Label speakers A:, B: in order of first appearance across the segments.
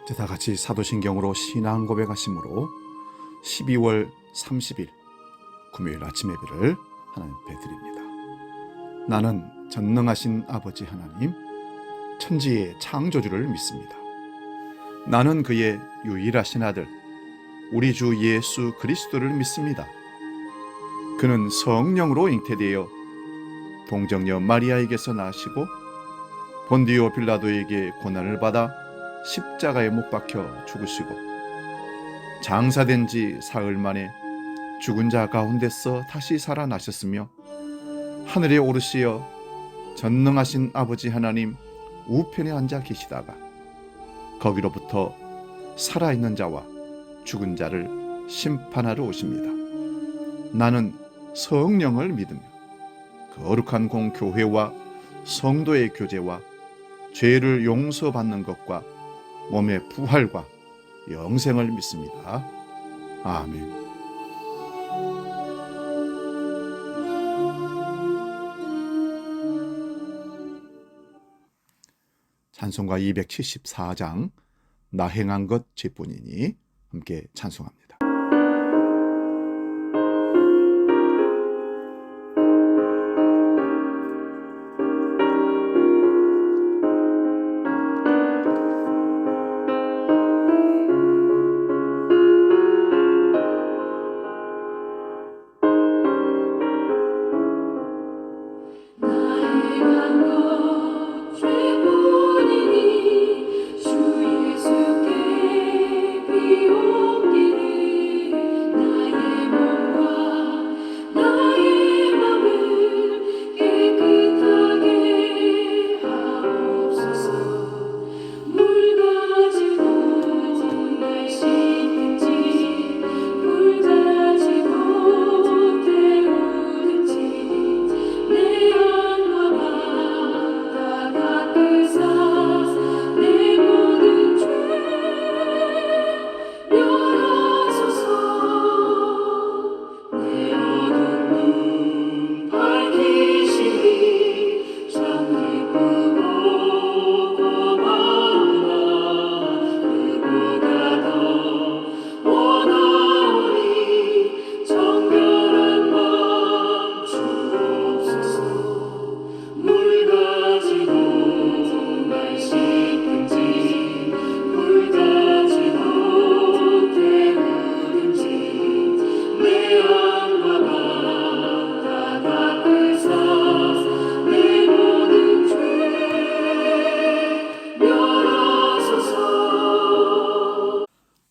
A: 이제 다 같이 사도신경으로 신앙 고백하심으로 12월 30일 금요일 아침 예배를 하나님 앞에 드립니다. 나는 전능하신 아버지 하나님, 천지의 창조주를 믿습니다. 나는 그의 유일하신 아들, 우리 주 예수 그리스도를 믿습니다. 그는 성령으로 잉태되어 동정녀 마리아에게서 나시고 본디오 빌라도에게 고난을 받아 십자가에 못 박혀 죽으시고 장사된 지 사흘 만에 죽은 자 가운데서 다시 살아나셨으며 하늘에 오르시어 전능하신 아버지 하나님 우편에 앉아 계시다가 거기로부터 살아있는 자와 죽은 자를 심판하러 오십니다. 나는 성령을 믿으며 거룩한 공교회와 성도의 교제와 죄를 용서받는 것과 몸의 부활과 영생을 믿습니다. 아멘. 찬송가 274장 나 행한 것 죄뿐이니 함께 찬송합니다.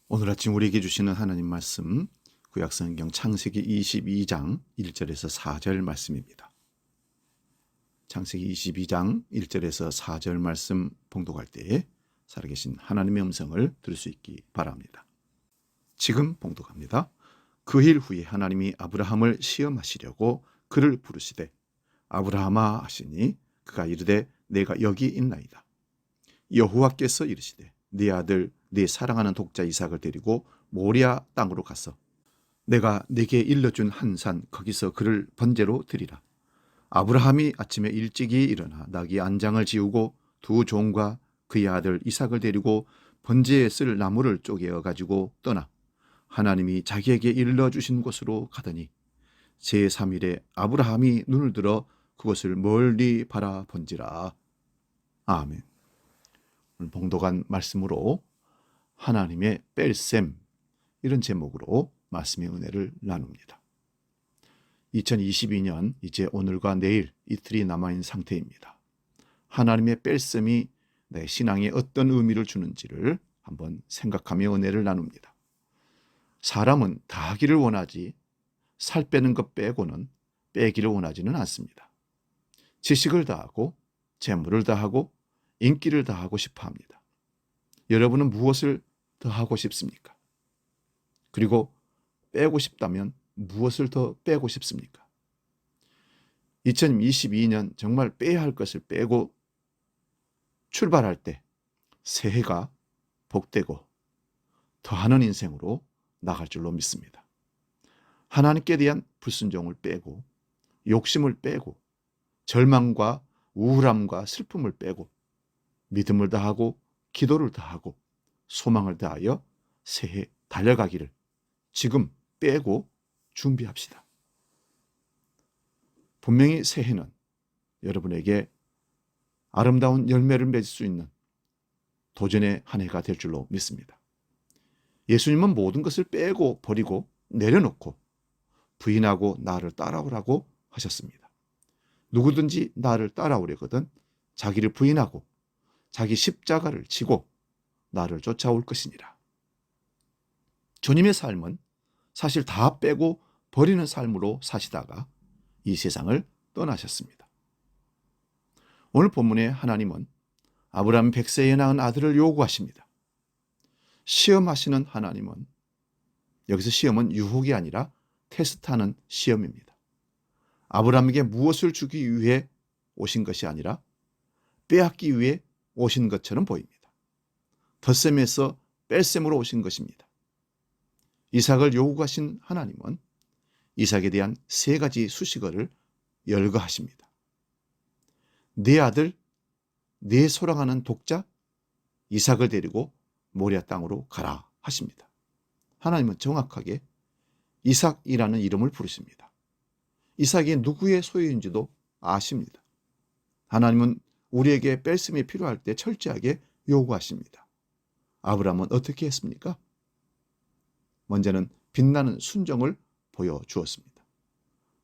A: 오늘 아침 우리에게 주시는 하나님 말씀 구약성경 창세기 22장 1절에서 4절 말씀입니다. 창세기 22장 1절에서 4절 말씀 봉독할 때에 살아계신 하나님의 음성을 들을 수 있기 바랍니다. 지금 봉독합니다. 그 일 후에 하나님이 아브라함을 시험하시려고 그를 부르시되 아브라함아 하시니 그가 이르되 내가 여기 있나이다. 여호와께서 이르시되 네 아들 네 사랑하는 독자 이삭을 데리고 모리아 땅으로 가서 내가 네게 일러준 한 산 거기서 그를 번제로 드리라. 아브라함이 아침에 일찍이 일어나 나귀 안장을 지우고 두 종과 그의 아들 이삭을 데리고 번제에 쓸 나무를 쪼개어 가지고 떠나 하나님이 자기에게 일러주신 곳으로 가더니 제3일에 아브라함이 눈을 들어 그것을 멀리 바라본지라. 아멘. 오늘 봉독한 말씀으로 하나님의 뺄셈, 이런 제목으로 말씀의 은혜를 나눕니다. 2022년 이제 오늘과 내일 이틀이 남아있는 상태입니다. 하나님의 뺄셈이 내 신앙에 어떤 의미를 주는지를 한번 생각하며 은혜를 나눕니다. 사람은 다 하기를 원하지 살 빼는 것 빼고는 빼기를 원하지는 않습니다. 지식을 다하고 재물을 다하고 인기를 다하고 싶어 합니다. 여러분은 무엇을 더 하고 싶습니까? 그리고 빼고 싶다면 무엇을 더 빼고 싶습니까? 2022년 정말 빼야 할 것을 빼고 출발할 때 새해가 복되고 더하는 인생으로 나갈 줄로 믿습니다. 하나님께 대한 불순종을 빼고 욕심을 빼고 절망과 우울함과 슬픔을 빼고 믿음을 다하고 기도를 다하고 소망을 다하여 새해 달려가기를 지금 빼고 준비합시다. 분명히 새해는 여러분에게 아름다운 열매를 맺을 수 있는 도전의 한 해가 될 줄로 믿습니다. 예수님은 모든 것을 빼고 버리고 내려놓고 부인하고 나를 따라오라고 하셨습니다. 누구든지 나를 따라오려거든 자기를 부인하고 자기 십자가를 지고 나를 쫓아올 것이니라. 주님의 삶은 사실 다 빼고 버리는 삶으로 사시다가 이 세상을 떠나셨습니다. 오늘 본문에 하나님은 아브라함 100세에 낳은 아들을 요구하십니다. 시험하시는 하나님은, 여기서 시험은 유혹이 아니라 테스트하는 시험입니다. 아브라함에게 무엇을 주기 위해 오신 것이 아니라 빼앗기 위해 오신 것처럼 보입니다. 덧셈에서 뺄셈으로 오신 것입니다. 이삭을 요구하신 하나님은 이삭에 대한 세 가지 수식어를 열거하십니다. 내 아들, 내 소랑하는 독자 이삭을 데리고 모리아 땅으로 가라 하십니다. 하나님은 정확하게 이삭이라는 이름을 부르십니다. 이삭이 누구의 소유인지도 아십니다. 하나님은 우리에게 뺄셈이 필요할 때 철저하게 요구하십니다. 아브라함은 어떻게 했습니까? 먼저는 빛나는 순종을 보여주었습니다.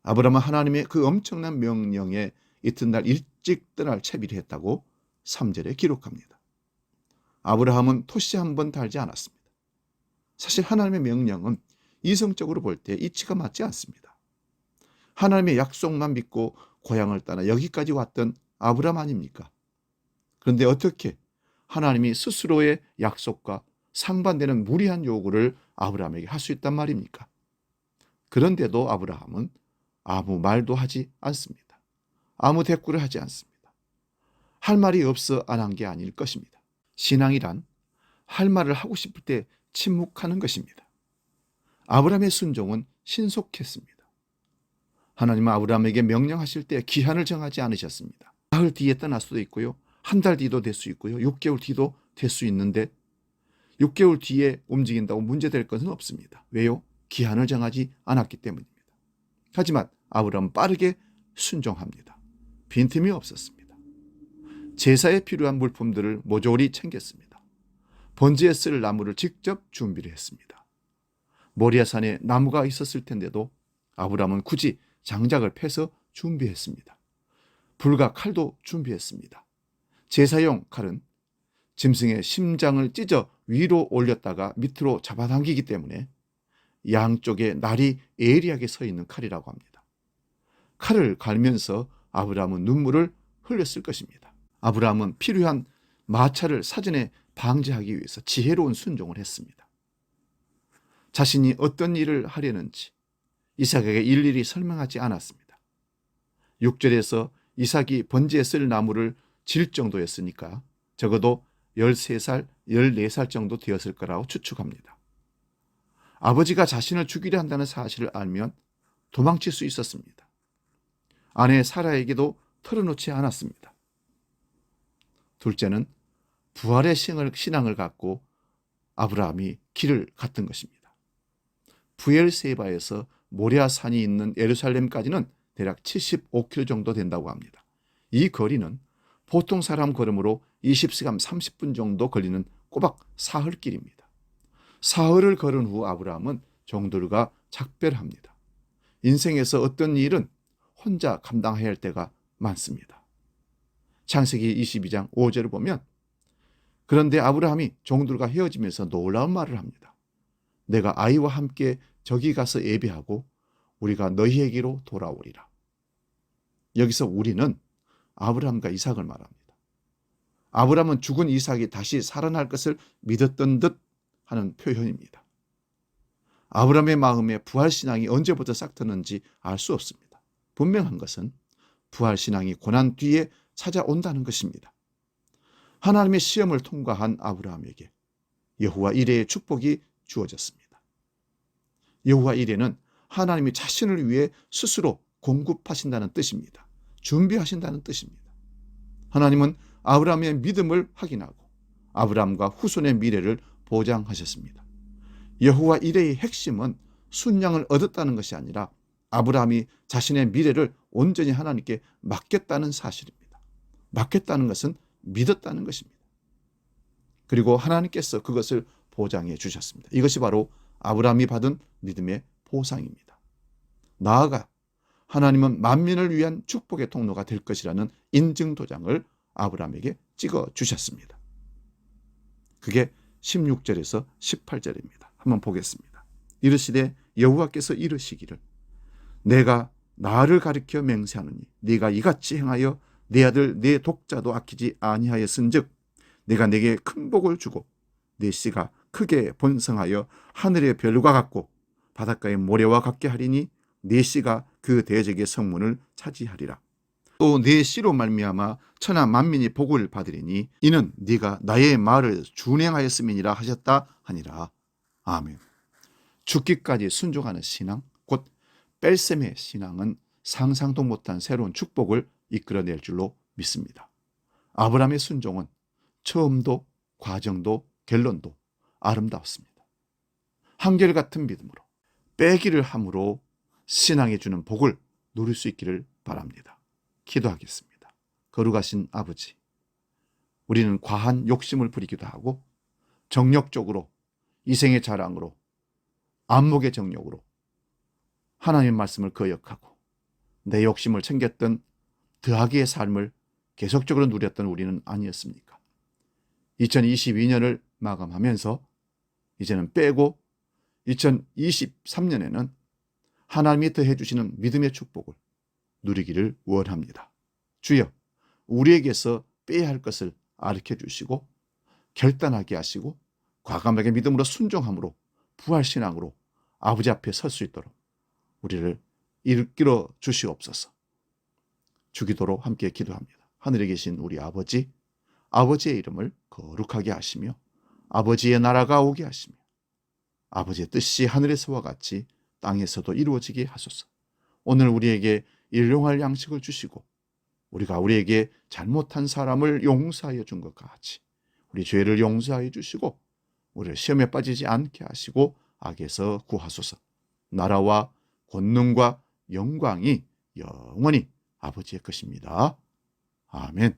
A: 아브라함은 하나님의 그 엄청난 명령에 이튿날 일찍 떠날 채비를 했다고 3절에 기록합니다. 아브라함은 토시 한 번 달지 않았습니다. 사실 하나님의 명령은 이성적으로 볼 때 이치가 맞지 않습니다. 하나님의 약속만 믿고 고향을 떠나 여기까지 왔던 아브라함 아닙니까? 그런데 어떻게 하나님이 스스로의 약속과 상반되는 무리한 요구를 아브라함에게 할 수 있단 말입니까? 그런데도 아브라함은 아무 말도 하지 않습니다. 아무 대꾸를 하지 않습니다. 할 말이 없어 안 한 게 아닐 것입니다. 신앙이란 할 말을 하고 싶을 때 침묵하는 것입니다. 아브라함의 순종은 신속했습니다. 하나님은 아브라함에게 명령하실 때 기한을 정하지 않으셨습니다. 나흘 뒤에 떠날 수도 있고요. 한 달 뒤도 될 수 있고요. 6개월 뒤도 될 수 있는데 6개월 뒤에 움직인다고 문제될 것은 없습니다. 왜요? 기한을 정하지 않았기 때문입니다. 하지만 아브라함은 빠르게 순종합니다. 빈틈이 없었습니다. 제사에 필요한 물품들을 모조리 챙겼습니다. 번제에 쓸 나무를 직접 준비를 했습니다. 모리아산에 나무가 있었을 텐데도 아브라함은 굳이 장작을 패서 준비했습니다. 불과 칼도 준비했습니다. 제사용 칼은 짐승의 심장을 찢어 위로 올렸다가 밑으로 잡아당기기 때문에 양쪽에 날이 예리하게 서 있는 칼이라고 합니다. 칼을 갈면서 아브라함은 눈물을 흘렸을 것입니다. 아브라함은 필요한 마차를 사전에 방지하기 위해서 지혜로운 순종을 했습니다. 자신이 어떤 일을 하려는지 이삭에게 일일이 설명하지 않았습니다. 6절에서 이삭이 번제에 쓸 나무를 질 정도였으니까 적어도 13살, 14살 정도 되었을 거라고 추측합니다. 아버지가 자신을 죽이려 한다는 사실을 알면 도망칠 수 있었습니다. 아내 사라에게도 털어놓지 않았습니다. 둘째는 부활의 신앙을 갖고 아브라함이 길을 갔던 것입니다. 부엘세바에서 모리아산이 있는 예루살렘까지는 대략 75km 정도 된다고 합니다. 이 거리는 보통 사람 걸음으로 20시간 30분 정도 걸리는 꼬박 사흘길입니다. 사흘을 걸은 후 아브라함은 종들과 작별합니다. 인생에서 어떤 일은 혼자 감당해야 할 때가 많습니다. 창세기 22장 5절을 보면 그런데 아브라함이 종들과 헤어지면서 놀라운 말을 합니다. 내가 아이와 함께 저기 가서 예배하고 우리가 너희에게로 돌아오리라. 여기서 우리는 아브라함과 이삭을 말합니다. 아브라함은 죽은 이삭이 다시 살아날 것을 믿었던 듯 하는 표현입니다. 아브라함의 마음에 부활신앙이 언제부터 싹트는지 알 수 없습니다. 분명한 것은 부활신앙이 고난 뒤에 찾아온다는 것입니다. 하나님의 시험을 통과한 아브라함에게 여호와 이레의 축복이 주어졌습니다. 여호와 이레는 하나님이 자신을 위해 스스로 공급하신다는 뜻입니다. 준비하신다는 뜻입니다. 하나님은 아브라함의 믿음을 확인하고 아브라함과 후손의 미래를 보장하셨습니다. 여호와 이레의 핵심은 순양을 얻었다는 것이 아니라 아브라함이 자신의 미래를 온전히 하나님께 맡겼다는 사실입니다. 맡겼다는 것은 믿었다는 것입니다. 그리고 하나님께서 그것을 보장해 주셨습니다. 이것이 바로 아브라함이 받은 믿음의 보상입니다. 나아가 하나님은 만민을 위한 축복의 통로가 될 것이라는 인증 도장을 아브라함에게 찍어 주셨습니다. 그게 16절에서 18절입니다. 한번 보겠습니다. 이르시되 여호와께서 이르시기를 내가 나를 가리켜 맹세하노니 네가 이같이 행하여 내 아들 내 독자도 아끼지 아니하였은즉 내가 네게 큰 복을 주고 네 씨가 크게 번성하여 하늘의 별과 같고 바닷가의 모래와 같게 하리니 네 씨가 그 대적의 성문을 차지하리라. 또 네 씨로 말미암아 천하 만민이 복을 받으리니 이는 네가 나의 말을 준행하였음이니라 하셨다 하니라. 아멘. 죽기까지 순종하는 신앙, 곧 뺄셈의 신앙은 상상도 못한 새로운 축복을 이끌어낼 줄로 믿습니다. 아브라함의 순종은 처음도 과정도 결론도 아름다웠습니다. 한결같은 믿음으로 빼기를 함으로 신앙이 주는 복을 누릴 수 있기를 바랍니다. 기도하겠습니다. 거룩하신 아버지, 우리는 과한 욕심을 부리기도 하고 정력적으로 이생의 자랑으로 안목의 정욕으로 하나님의 말씀을 거역하고 내 욕심을 챙겼던 더하기의 삶을 계속적으로 누렸던 우리는 아니었습니까? 2022년을 마감하면서 이제는 빼고 2023년에는 하나님이 더해 주시는 믿음의 축복을 누리기를 원합니다. 주여, 우리에게서 빼야 할 것을 가르쳐 주시고 결단하게 하시고 과감하게 믿음으로 순종함으로 부활신앙으로 아버지 앞에 설 수 있도록 우리를 이끌어 주시옵소서. 주기도로 함께 기도합니다. 하늘에 계신 우리 아버지, 아버지의 이름을 거룩하게 하시며 아버지의 나라가 오게 하시며 아버지의 뜻이 하늘에서와 같이 땅에서도 이루어지게 하소서. 오늘 우리에게 일용할 양식을 주시고 우리가 우리에게 잘못한 사람을 용서하여 준 것과 같이 우리 죄를 용서하여 주시고 우리를 시험에 빠지지 않게 하시고 악에서 구하소서. 나라와 권능과 영광이 영원히 아버지의 것입니다. 아멘.